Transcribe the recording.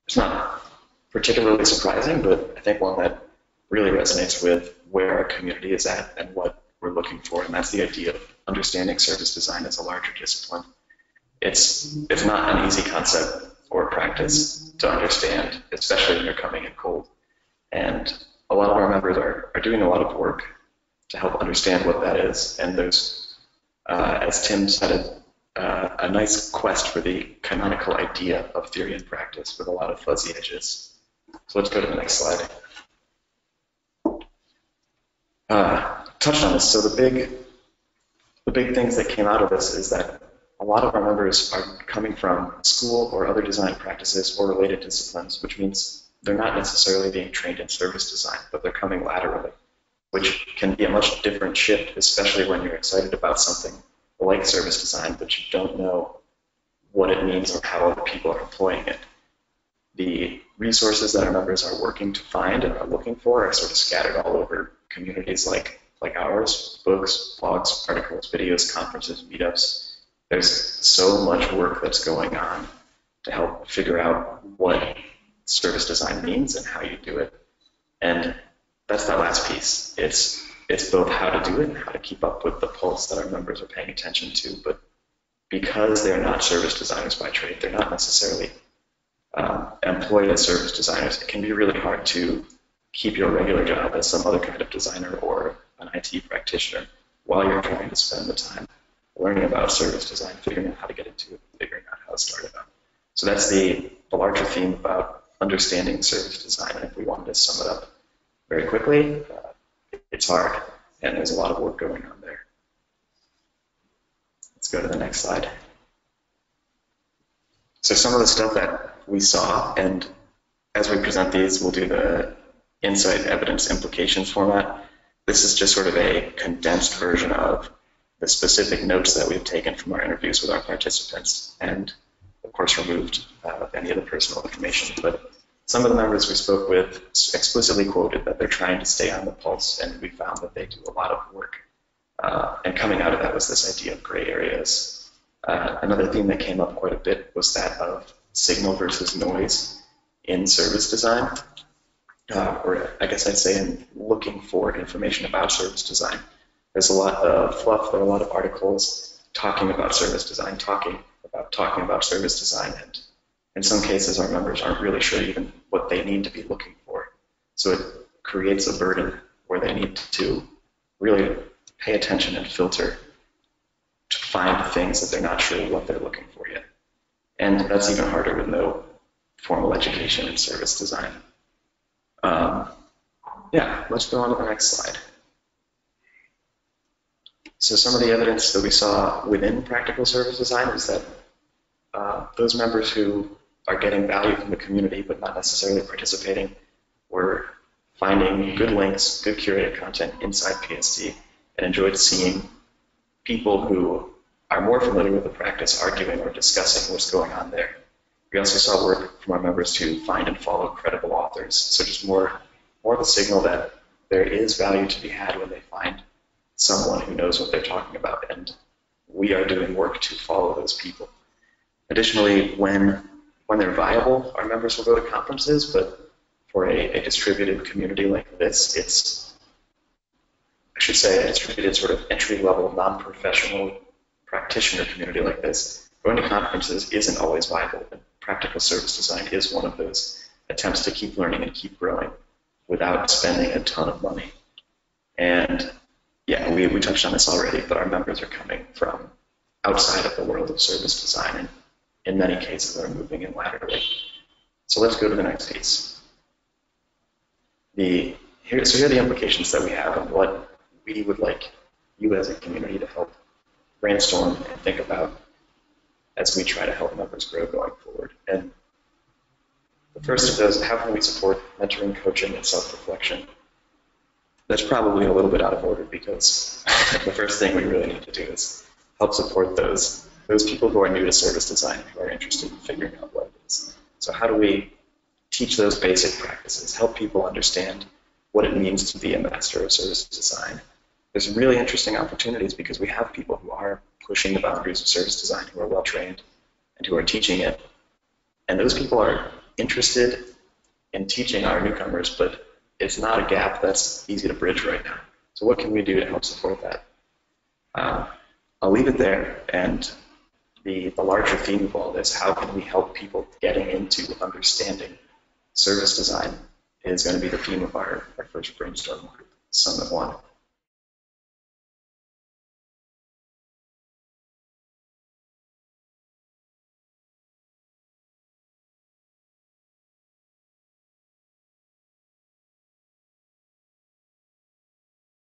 It's not particularly surprising, but I think one that really resonates with where our community is at and what we're looking for, and that's the idea of understanding service design as a larger discipline. It's not an easy concept or practice to understand, especially when you're coming in cold. And a lot of our members are doing a lot of work to help understand what that is. And there's, as Tim said, a nice quest for the canonical idea of theory and practice with a lot of fuzzy edges. So let's go to the next slide. Touched on this. So the big things that came out of this is that a lot of our members are coming from school or other design practices or related disciplines, which means they're not necessarily being trained in service design, but they're coming laterally, which can be a much different shift, especially when you're excited about something like service design, but you don't know what it means or how other people are employing it. The resources that our members are working to find and are looking for are sort of scattered all over communities like ours: books, blogs, articles, videos, conferences, meetups. There's so much work that's going on to help figure out what service design means and how you do it. And that's that last piece. It's both how to do it and how to keep up with the pulse that our members are paying attention to. But because they're not service designers by trade, they're not necessarily employed as service designers, it can be really hard to keep your regular job as some other kind of designer or an IT practitioner while you're trying to spend the time learning about service design, figuring out how to get into it, figuring out how to start it up. So that's the larger theme about understanding service design. And if we wanted to sum it up very quickly, it's hard, and there's a lot of work going on there. Let's go to the next slide. So some of the stuff that we saw, and as we present these, we'll do the insight, evidence, implications format. This is just sort of a condensed version of the specific notes that we've taken from our interviews with our participants, and of course removed any of the personal information. But some of the members we spoke with explicitly quoted that they're trying to stay on the pulse, and we found that they do a lot of work. And coming out of that was this idea of gray areas. Another theme that came up quite a bit was that of signal versus noise in service design, or I guess I'd say in looking for information about service design. There's a lot of fluff, there are a lot of articles talking about service design, talking about service design, and in some cases our members aren't really sure even what they need to be looking for. So it creates a burden where they need to really pay attention and filter to find things that they're not sure what they're looking for yet. And that's even harder with no formal education in service design. Yeah, let's go on to the next slide. So some of the evidence that we saw within practical service design is that those members who are getting value from the community but not necessarily participating were finding good links, good curated content inside PSD, and enjoyed seeing people who are more familiar with the practice arguing or discussing what's going on there. We also saw work from our members to find and follow credible authors, so just more of a signal that there is value to be had when they find someone who knows what they're talking about, and we are doing work to follow those people. Additionally, when they're viable, our members will go to conferences, but for a distributed community like this, it's, I should say, a distributed sort of entry-level, non-professional practitioner community like this, going to conferences isn't always viable, and practical service design is one of those attempts to keep learning and keep growing without spending a ton of money. And yeah, we touched on this already, but our members are coming from outside of the world of service design, and in many cases are moving in laterally. So let's go to the next piece. Here are the implications that we have and what we would like you as a community to help brainstorm and think about as we try to help members grow going forward. And the first of those, how can we support mentoring, coaching, and self-reflection? That's probably a little bit out of order because the first thing we really need to do is help support those people who are new to service design, who are interested in figuring out what it is. So how do we teach those basic practices, help people understand what it means to be a master of service design? There's some really interesting opportunities because we have people who are pushing the boundaries of service design, who are well trained and who are teaching it. And those people are interested in teaching our newcomers, but it's not a gap that's easy to bridge right now. So what can we do to help support that? I'll leave it there, and the larger theme of all this, how can we help people getting into understanding service design, is going to be the theme of our first brainstorm group, Summit 1.